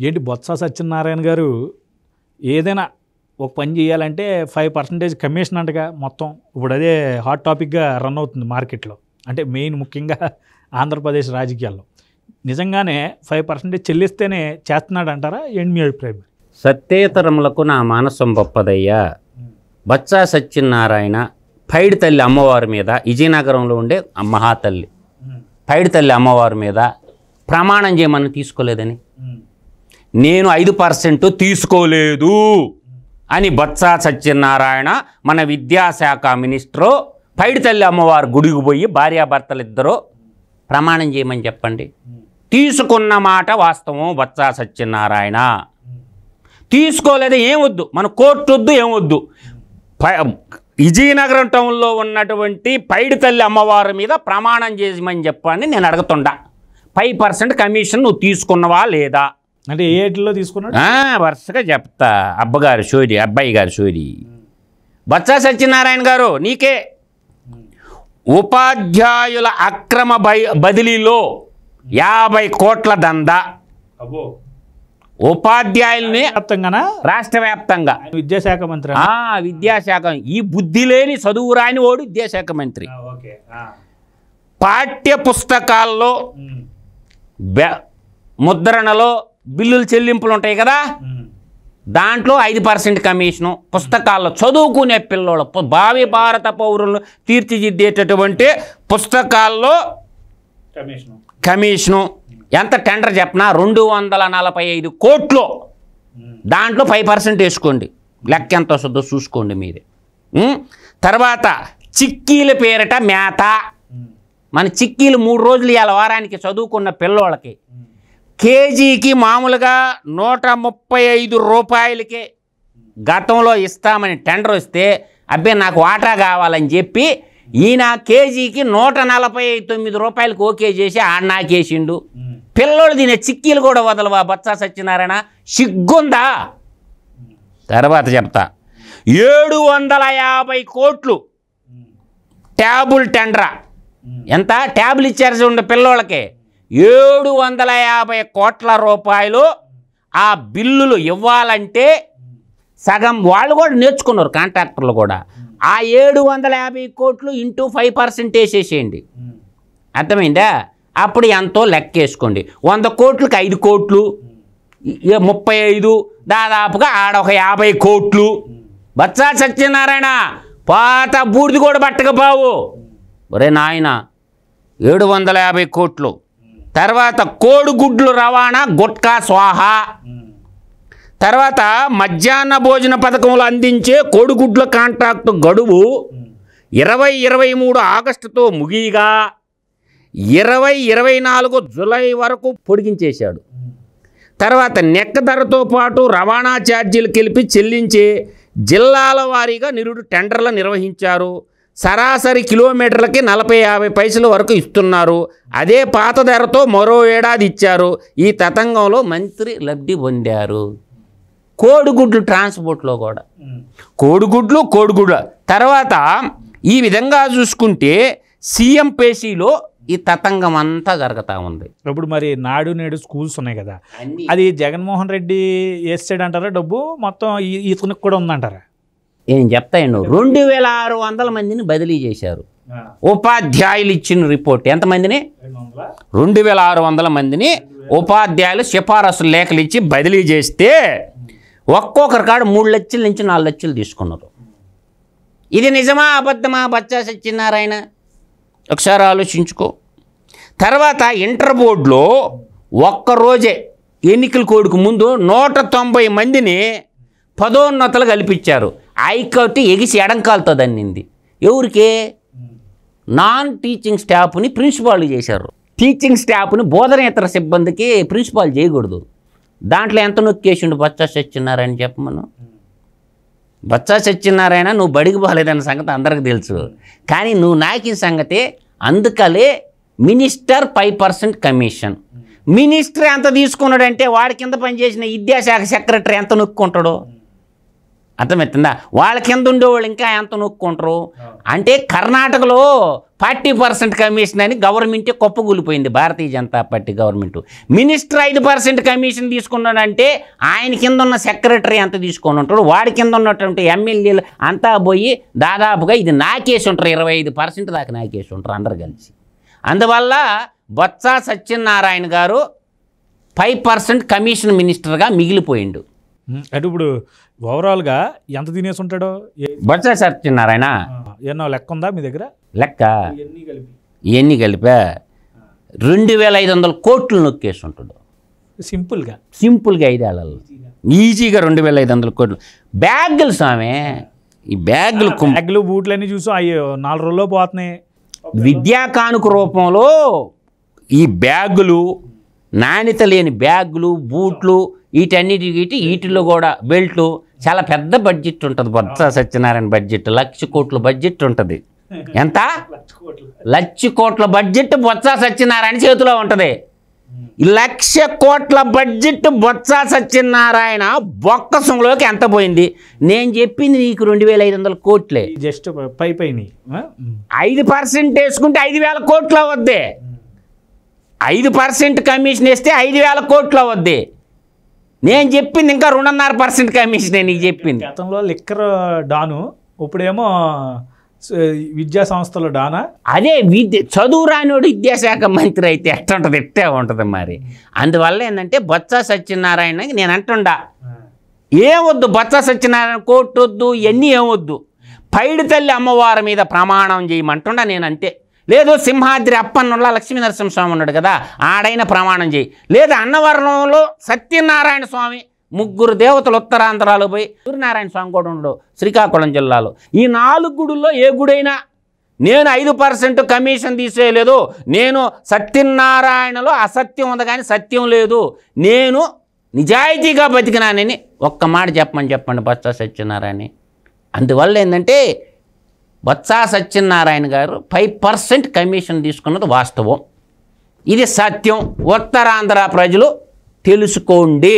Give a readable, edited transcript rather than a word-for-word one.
ఏంటి బొత్స సత్యనారాయణ గారు ఏదైనా ఒక పని చేయాలంటే 5% కమిషన్ అంటగా మొత్తం ఇప్పుడు అదే హాట్ టాపిక్గా రన్ అవుతుంది మార్కెట్లో, అంటే మెయిన్ ముఖ్యంగా ఆంధ్రప్రదేశ్ రాజకీయాల్లో. నిజంగానే 5% చెల్లిస్తేనే చేస్తున్నాడు అంటారా? ఏంటి మీ అభిప్రాయం? సత్యేతరములకు నా మానసం గొప్పదయ్యా. బొత్స సత్యనారాయణ పైడి తల్లి అమ్మవారి మీద, విజయనగరంలో ఉండే మహాతల్లి పైడి తల్లి అమ్మవారి మీద ప్రమాణం చేయమని తీసుకోలేదని, నేను 5% తీసుకోలేదు అని బొత్స సత్యనారాయణ మన విద్యాశాఖ మినిస్టరు పైడి తల్లి అమ్మవారి గుడికి పోయి భార్యాభర్తలు ఇద్దరు ప్రమాణం చేయమని చెప్పండి. తీసుకున్న మాట వాస్తవం. బొత్స సత్యనారాయణ తీసుకోలేదు, ఏమొద్దు, మన కోర్టు వద్దు, ఏమొద్దు. విజయనగరం టౌన్లో ఉన్నటువంటి పైడి తల్లి అమ్మవారి మీద ప్రమాణం చేయమని చెప్పండి. నేను అడుగుతుండా 5% కమిషన్ నువ్వు తీసుకున్నవా లేదా అంటే ఏటిలో తీసుకున్నాడు వరుసగా చెప్తా. అబ్బాయి గారి సోది బొత్స సత్యనారాయణ గారు, నీకే ఉపాధ్యాయుల అక్రమ బదిలీలో 50 కోట్ల దందా. ఉపాధ్యాయుల్ని రాష్ట్ర వ్యాప్తంగా విద్యాశాఖ మంత్రి, విద్యాశాఖ, ఈ బుద్ధి లేని చదువు రాని వాడు విద్యాశాఖ మంత్రి. పాఠ్య పుస్తకాల్లో ముద్రణలో బిల్లులు చెల్లింపులు ఉంటాయి కదా, దాంట్లో 5% కమిషను. పుస్తకాల్లో చదువుకునే పిల్లలు, భావి భారత పౌరులను తీర్చిదిద్దేటటువంటి పుస్తకాల్లో కమిషను. ఎంత టెండర్ చెప్పినా 245 కోట్లు. దాంట్లో 5% వేసుకోండి, లెక్క ఎంత వస్తుందో చూసుకోండి మీరే. తర్వాత చిక్కీల పేరిట మేత. మన చిక్కీలు 3 రోజులు ఇవాళ వారానికి చదువుకున్న పిల్లోళ్ళకి కేజీకి మామూలుగా 135 రూపాయలకే గతంలో ఇస్తామని టెండర్ వస్తే, అబ్బే నాకు వాటా కావాలని చెప్పి ఈయన కేజీకి 149 రూపాయలకి ఓకే చేసి నాకేసిండు. పిల్లోడు తినే చిక్కీలు కూడా వదలవా బొత్స సత్యనారాయణ? సిగ్గుందా? తర్వాత చెప్తా, 750 కోట్లు ట్యాబుల్ టెండరా. ఎంత ట్యాబుల్ ఇచ్చారు చూడండి పిల్లోళ్ళకి, 750 కోట్ల రూపాయలు. ఆ బిల్లులు ఇవ్వాలంటే సగం వాళ్ళు కూడా నేర్చుకున్నారు, కాంట్రాక్టర్లు కూడా. ఆ 750 కోట్లు ఇంటూ 5% వేసేసేయండి, అర్థమైందా? అప్పుడు ఎంతో లెక్కేసుకోండి. 100 కోట్లకి 5 కోట్లు, 35, దాదాపుగా ఆడొక 50 కోట్లు. బొత్స సత్యనారాయణ పాత బూడిది కూడా పట్టకపోవు. ఒరే నాయన, 750 కోట్లు. తర్వాత కోడిగుడ్లు రవాణా గుట్కా స్వాహా. తర్వాత మధ్యాహ్న భోజన పథకంలో అందించే కోడిగుడ్ల కాంట్రాక్టు గడువు 2023 ఆగస్టుతో ముగియగా 2024 జూలై వరకు పొడిగించేశాడు. తర్వాత నెక్క ధరతో పాటు రవాణా ఛార్జీలు కలిపి చెల్లించే జిల్లాల వారీగా నిరుడు టెండర్లు నిర్వహించారు. సరాసరి కిలోమీటర్లకి 40-50 పైసల వరకు ఇస్తున్నారు. అదే పాత ధరతో మరో ఏడాది ఇచ్చారు. ఈ తతంగంలో మంత్రి లబ్ధి పొందారు. కోడిగుడ్లు ట్రాన్స్పోర్ట్లో కూడా కోడిగుడ్లు. తర్వాత ఈ విధంగా చూసుకుంటే సీఎం పేసీలో ఈ తతంగం అంతా జరుగుతూ ఉంది. ఇప్పుడు మరి నాడు నేడు స్కూల్స్ ఉన్నాయి కదా, అది జగన్మోహన్ రెడ్డి వేస్తాడు అంటారా డబ్బు మొత్తం? ఇతనికి కూడా ఉందంటారా? ఏం చెప్తాయండి, 2600 మందిని బదిలీ చేశారు. ఉపాధ్యాయులు ఇచ్చిన రిపోర్ట్ ఎంతమందిని? 2600 మందిని ఉపాధ్యాయులు సిఫారసు లేఖలు ఇచ్చి బదిలీ చేస్తే ఒక్కొక్కరి కాడ 3 లక్షల నుంచి 4 లక్షలు తీసుకున్నారు. ఇది నిజమా అబద్ధమా బొత్స సత్యనారాయణ? ఒకసారి ఆలోచించుకో. తర్వాత ఇంటర్ బోర్డులో ఒక్కరోజే ఎన్నికల కోడ్కు ముందు 190 మందిని పదోన్నతలు కల్పించారు. హైకోర్టు ఎగిసి ఎడంకాలతో దన్నింది. ఎవరికే? నాన్ టీచింగ్ స్టాఫ్ని ప్రిన్సిపాల్ చేశారు. టీచింగ్ స్టాఫ్ని బోధనేతర సిబ్బందికి ప్రిన్సిపాల్ చేయకూడదు. దాంట్లో ఎంత నొక్కేసిండు బొత్స సత్యనారాయణ చెప్పమను. బొత్స సత్యనారాయణ నువ్వు బడికి పోలేదన్న సంగతి అందరికి తెలుసు, కానీ నువ్వు నాకిన సంగతే. అందుకలే మినిస్టర్ 5% కమిషన్. మినిస్టర్ ఎంత తీసుకున్నాడంటే వాడి కింద పనిచేసిన విద్యాశాఖ సెక్రటరీ ఎంత నొక్కుంటాడు? అర్థమవుతుందా? వాళ్ళ కింద ఉండేవాళ్ళు ఇంకా ఎంత నొక్కుంటారు అంటే కర్ణాటకలో 40% కమిషన్ అని గవర్నమెంటే కుప్పగూలిపోయింది, Bharatiya Janata party government. Minister 5% commission తీసుకున్నాడంటే ఆయన కింద ఉన్న సెక్రటరీ ఎంత తీసుకొని ఉంటాడు, వాడి కింద ఉన్నటువంటి ఎమ్మెల్యేలు అంతా పోయి దాదాపుగా ఇది నాకేసి ఉంటారు, 25% దాకా నాకేసి ఉంటారు అందరు కలిసి. అందువల్ల బొత్స సత్యనారాయణ గారు 5% కమిషన్ మినిస్టర్గా మిగిలిపోయిండు. అంటే ఇప్పుడు ఓవరాల్గా ఎంత తినేసి ఉంటాడో బొత్స సత్యనారాయణ ఏమో లెక్క ఉందా మీ దగ్గర? లెక్క ఇవన్నీ కలిపా 2500 కోట్లు నొక్కేసి ఉంటాడు సింపుల్గా 5 ఏళ్ళలో ఈజీగా 2500 కోట్లు. బ్యాగులు స్వామి, ఈ బ్యాగులు బూట్లు అన్నీ చూసాం, అవి 4 రోజుల్లో పోతున్నాయి. విద్యా కానుక రూపంలో ఈ బ్యాగులు, నాణ్యత లేని బ్యాగులు, బూట్లు, వీటిల్లో కూడా బెల్ట్లు, చాలా పెద్ద బడ్జెట్ ఉంటుంది. బొత్స సత్యనారాయణ బడ్జెట్ 1,00,000 కోట్ల బడ్జెట్ ఉంటుంది. ఎంత? 1,00,000 కోట్ల బడ్జెట్ బొత్స సత్యనారాయణ చేతిలో ఉంటుంది. 1,00,000 కోట్ల బడ్జెట్ బొత్స సత్యనారాయణ బొక్కసంలోకి ఎంత పోయింది? నేను చెప్పింది నీకు 2,500 కోట్లే, జస్ట్ పై 5% వేసుకుంటే 5,000 కోట్లు అవద్ది. 5% కమిషన్ వేస్తే 5,000 కోట్లు అవద్ది. నేను చెప్పింది ఇంకా 2.5% కమిషనే నీకు చెప్పింది. గతంలో లిక్కర్ డాను, ఇప్పుడేమో విద్యా సంస్థలో డానా. అదే చదువు రానివాడు విద్యాశాఖ మంత్రి అయితే ఎట్టుంటుంది, ఎట్టే ఉంటుంది మరి. అందువల్ల ఏంటంటే బొత్స సత్యనారాయణకి నేను అంటుండా, ఏమొద్దు బొత్స సత్యనారాయణ కోర్టు వద్దు, ఇవన్నీ ఏమొద్దు, పైడి తల్లి అమ్మవారి మీద ప్రమాణం చేయమంటుండా నేను. అంతే. లేదు సింహాద్రి అప్పన్నుల్లో లక్ష్మీ నరసింహస్వామి ఉన్నాడు కదా, ఆడైన ప్రమాణం చేయి. లేదు అన్నవరంలో సత్యనారాయణ స్వామి, 3 దేవతలు ఉత్తరాంధ్రాలో పోయి, సూర్యనారాయణ స్వామి కూడా ఉండడు శ్రీకాకుళం జిల్లాలో. ఈ 4 గుడుల్లో ఏ గుడైనా నేను 5% కమిషన్ తీసేయలేదు, నేను సత్యనారాయణలో అసత్యం ఉంది కానీ సత్యం లేదు, నేను నిజాయితీగా బతికినానని ఒక్క మాట చెప్పండి బొత్స సత్యనారాయణ. అందువల్ల ఏంటంటే బొత్స సత్యనారాయణ గారు 5% కమిషన్ తీసుకున్నది వాస్తవం, ఇది సత్యం. ఉత్తరాంధ్ర ప్రజలు తెలుసుకోండి.